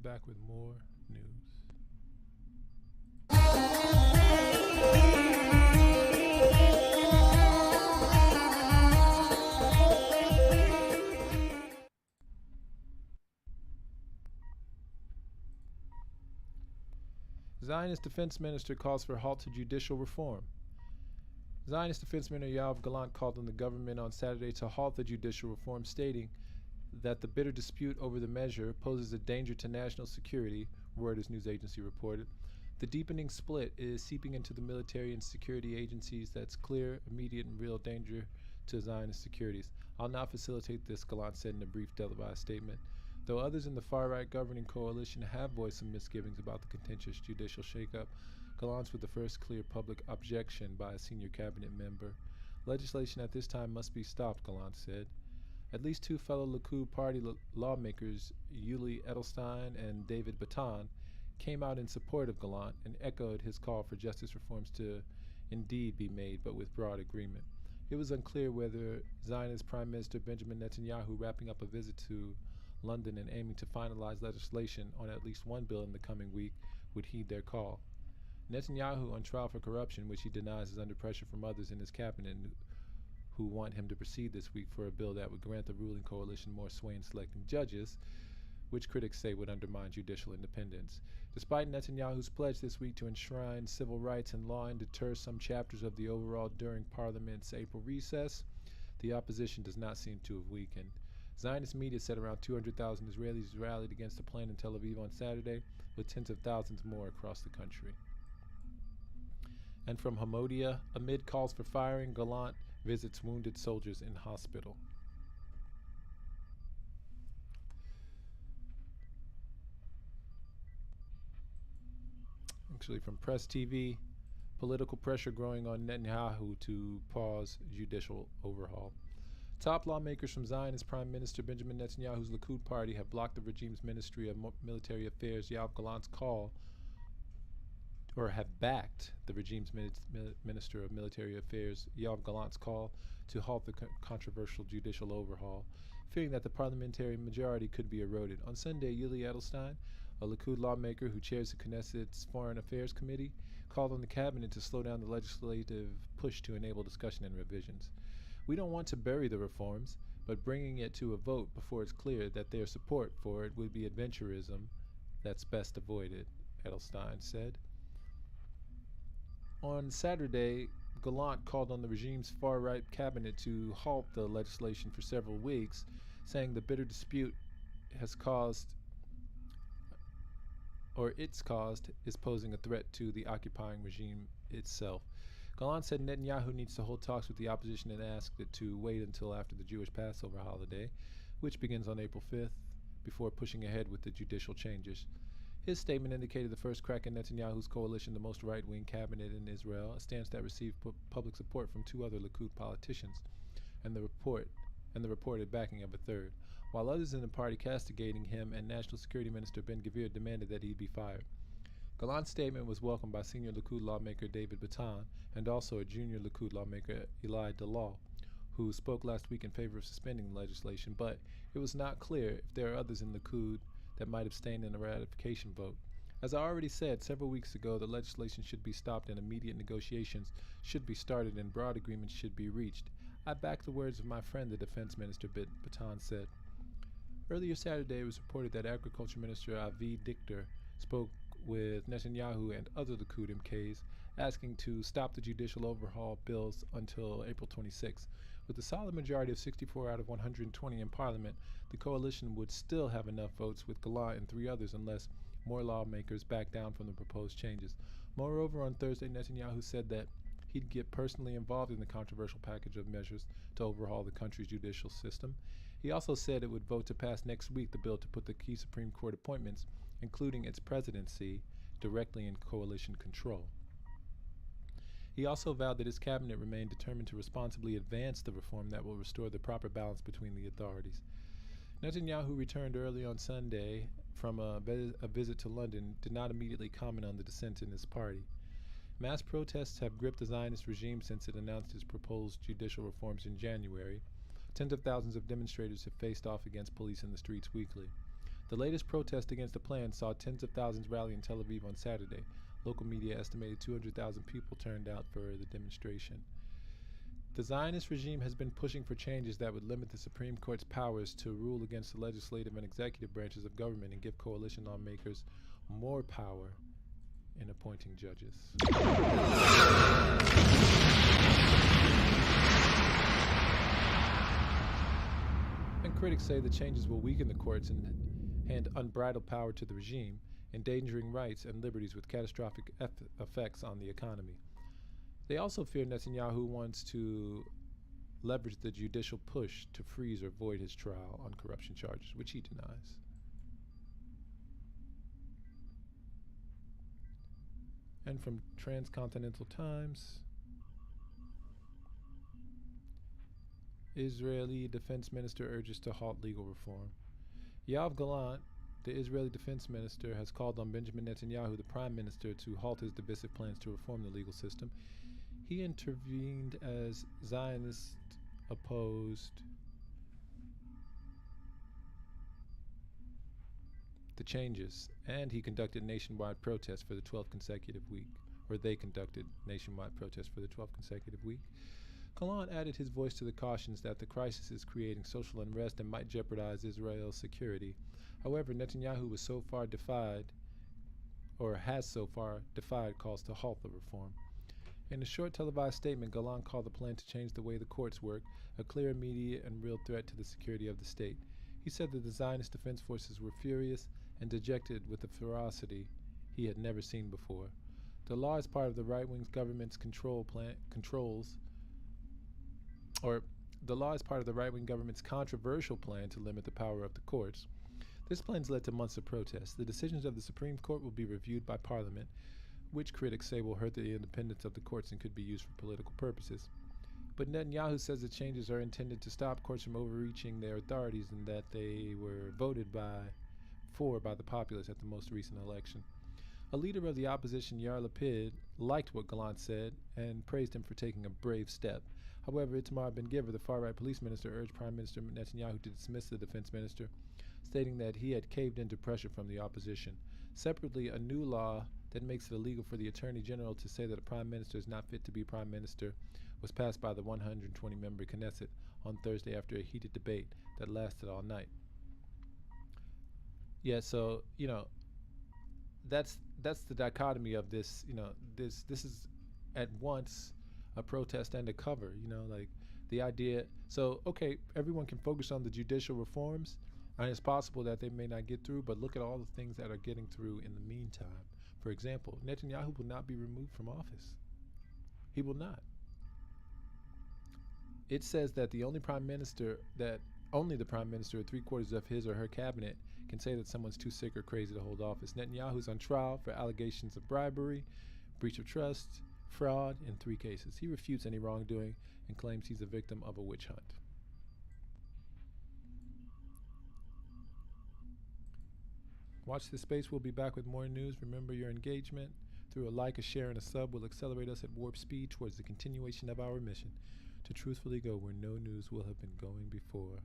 be back with more news. Zionist Defense Minister calls for halt to judicial reform. Zionist Defense Minister Yoav Gallant called on the government on Saturday to halt the judicial reform, stating that the bitter dispute over the measure poses a danger to national security, Reuters news agency reported. The deepening split is seeping into the military and security agencies. That's clear, immediate, and real danger to Zionist securities. I'll not facilitate this, Gallant said in a brief televised statement. Though others in the far-right governing coalition have voiced some misgivings about the contentious judicial shakeup, Gallant's with the first clear public objection by a senior cabinet member. Legislation at this time must be stopped, Gallant said. At least two fellow Likud party lawmakers, Yuli Edelstein and David Baton, came out in support of Gallant and echoed his call for justice reforms to indeed be made, but with broad agreement. It was unclear whether Zionist Prime Minister Benjamin Netanyahu, wrapping up a visit to London and aiming to finalize legislation on at least one bill in the coming week, would heed their call. Netanyahu, on trial for corruption, which he denies, is under pressure from others in his cabinet who want him to proceed this week for a bill that would grant the ruling coalition more sway in selecting judges, which critics say would undermine judicial independence. Despite Netanyahu's pledge this week to enshrine civil rights and law and deter some chapters of the overall during Parliament's April recess, the opposition does not seem to have weakened. Zionist media said around 200,000 Israelis rallied against the plan in Tel Aviv on Saturday, with tens of thousands more across the country. And from Hamodia, amid calls for firing, Gallant visits wounded soldiers in hospital. Actually, from Press TV, political pressure growing on Netanyahu to pause judicial overhaul. Top lawmakers from Zionist Prime Minister Benjamin Netanyahu's Likud party have blocked the regime's Ministry of Military Affairs, Yoav Gallant's call, or have backed the regime's Minister of Military Affairs, Yoav Gallant's call to halt the controversial judicial overhaul, fearing that the parliamentary majority could be eroded. On Sunday, Yuli Edelstein, a Likud lawmaker who chairs the Knesset's Foreign Affairs Committee, called on the cabinet to slow down the legislative push to enable discussion and revisions. We don't want to bury the reforms, but bringing it to a vote before it's clear that their support for it would be adventurism that's best avoided, Edelstein said. On Saturday, Gallant called on the regime's far-right cabinet to halt the legislation for several weeks, saying the bitter dispute is posing a threat to the occupying regime itself. Gallant said Netanyahu needs to hold talks with the opposition and asked it to wait until after the Jewish Passover holiday, which begins on April 5th, before pushing ahead with the judicial changes. His statement indicated the first crack in Netanyahu's coalition, the most right-wing cabinet in Israel, a stance that received public support from two other Likud politicians, and the reported backing of a third, while others in the party castigating him and National Security Minister Ben-Gvir demanded that he be fired. Gallant's statement was welcomed by senior Likud lawmaker David Baton and also a junior Likud lawmaker Eli Dalal, who spoke last week in favor of suspending the legislation, but it was not clear if there are others in Likud that might abstain in a ratification vote. As I already said several weeks ago, the legislation should be stopped and immediate negotiations should be started and broad agreements should be reached. I back the words of my friend, the Defense Minister, Baton said. Earlier Saturday, it was reported that Agriculture Minister Avi Dichter spoke with Netanyahu and other Likud MKs, asking to stop the judicial overhaul bills until April 26. With a solid majority of 64 out of 120 in Parliament, the coalition would still have enough votes with Gallant and three others unless more lawmakers back down from the proposed changes. Moreover, on Thursday, Netanyahu said that he'd get personally involved in the controversial package of measures to overhaul the country's judicial system. He also said it would vote to pass next week the bill to put the key Supreme Court appointments, including its presidency, directly in coalition control. He also vowed that his cabinet remained determined to responsibly advance the reform that will restore the proper balance between the authorities. Netanyahu returned early on Sunday from a visit to London, did not immediately comment on the dissent in his party. Mass protests have gripped the Zionist regime since it announced its proposed judicial reforms in January. Tens of thousands of demonstrators have faced off against police in the streets weekly. The latest protest against the plan saw tens of thousands rally in Tel Aviv on Saturday. Local media estimated 200,000 people turned out for the demonstration. The Zionist regime has been pushing for changes that would limit the Supreme Court's powers to rule against the legislative and executive branches of government and give coalition lawmakers more power in appointing judges. And critics say the changes will weaken the courts and hand unbridled power to the regime, endangering rights and liberties with catastrophic effects on the economy. They also fear Netanyahu wants to leverage the judicial push to freeze or void his trial on corruption charges, which he denies. And from Transcontinental Times, Israeli defense minister urges to halt legal reform. Yoav Gallant, the Israeli defense minister, has called on Benjamin Netanyahu, the prime minister, to halt his divisive plans to reform the legal system. He intervened as Zionist opposed the changes, and he conducted nationwide protests for the 12th consecutive week, or they conducted nationwide protests for the 12th consecutive week. Gallant added his voice to the cautions that the crisis is creating social unrest and might jeopardize Israel's security. However, Netanyahu has so far defied calls to halt the reform. In a short televised statement, Gallant called the plan to change the way the courts work a clear, immediate, and real threat to the security of the state. He said that the Zionist defense forces were furious and dejected with a ferocity he had never seen before. The law is part of the right-wing government's controversial plan to limit the power of the courts. This plan's led to months of protests. The decisions of the Supreme Court will be reviewed by Parliament, which critics say will hurt the independence of the courts and could be used for political purposes. But Netanyahu says the changes are intended to stop courts from overreaching their authorities and that they were voted for by the populace at the most recent election. A leader of the opposition, Yair Lapid, liked what Gallant said and praised him for taking a brave step. However, Itamar Ben-Gvir, the far-right police minister, urged Prime Minister Netanyahu to dismiss the defense minister, stating that he had caved into pressure from the opposition. Separately, a new law that makes it illegal for the Attorney General to say that a Prime Minister is not fit to be Prime Minister was passed by the 120-member Knesset on Thursday after a heated debate that lasted all night. Yeah, so, that's the dichotomy of this. This is at once a protest and a cover, like the idea. So, okay, everyone can focus on the judicial reforms, and it's possible that they may not get through, but look at all the things that are getting through in the meantime. For example, Netanyahu will not be removed from office. He will not. It says that only the prime minister or 3/4 of his or her cabinet can say that someone's too sick or crazy to hold office. Netanyahu's on trial for allegations of bribery, breach of trust, fraud in 3 cases. He refutes any wrongdoing and claims he's a victim of a witch hunt. Watch this space. We'll be back with more news. Remember, your engagement through a like, a share, and a sub will accelerate us at warp speed towards the continuation of our mission to truthfully go where no news will have been going before.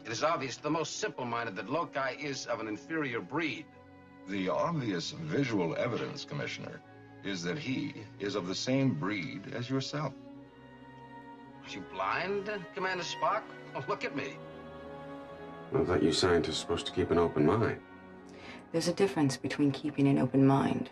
It is obvious to the most simple-minded that Lokai is of an inferior breed. The obvious visual evidence, Commissioner, is that he is of the same breed as yourself. Are you blind, Commander Spock? Oh, look at me. I thought you scientists were supposed to keep an open mind. There's a difference between keeping an open mind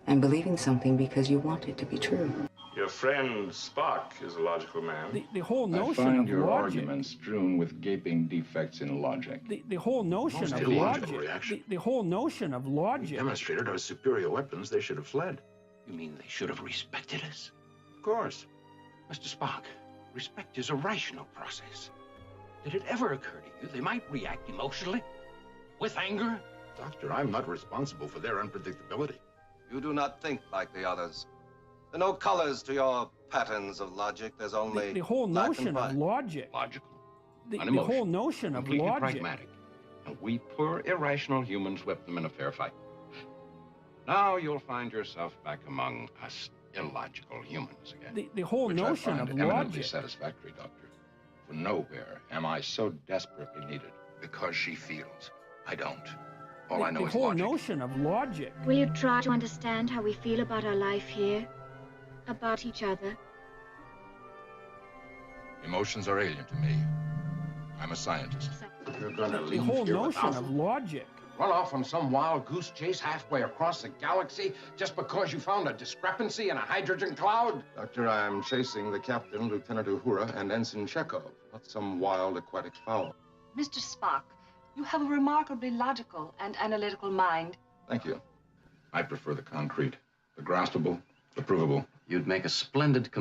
and believing something because you want it to be true. Your friend Spock is a logical man. The whole notion I find of your logic, arguments strewn with gaping defects in logic. the whole notion Most of illogical logic, reaction. the whole notion of logic. Demonstrated our superior weapons, they should have fled. You mean they should have respected us? Of course. Mr. Spock, respect is a rational process. Did it ever occur to you they might react emotionally? With anger? Doctor, I'm not responsible for their unpredictability. You do not think like the others. There are no colors to your patterns of logic. There's only The whole black notion and of white. logic. Logical. The Unemotional. whole notion of Completely logic. pragmatic. And we poor irrational humans whipped them in a fair fight. Now you'll find yourself back among us illogical humans again. The whole which notion I find of eminently logic. satisfactory, Doctor. For nowhere am I so desperately needed. Because she feels. I don't. All I know The is whole logic. notion of logic. Will you try to understand how we feel about our life here? About each other? Emotions are alien to me. I'm a scientist. You're gonna The leave whole here notion without of them? logic. Run off on some wild goose chase halfway across the galaxy just because you found a discrepancy in a hydrogen cloud? Doctor, I'm chasing the captain, Lieutenant Uhura, and Ensign Chekhov, not some wild aquatic fowl. Mr. Spock, you have a remarkably logical and analytical mind. Thank you. I prefer the concrete, the graspable, the provable. You'd make a splendid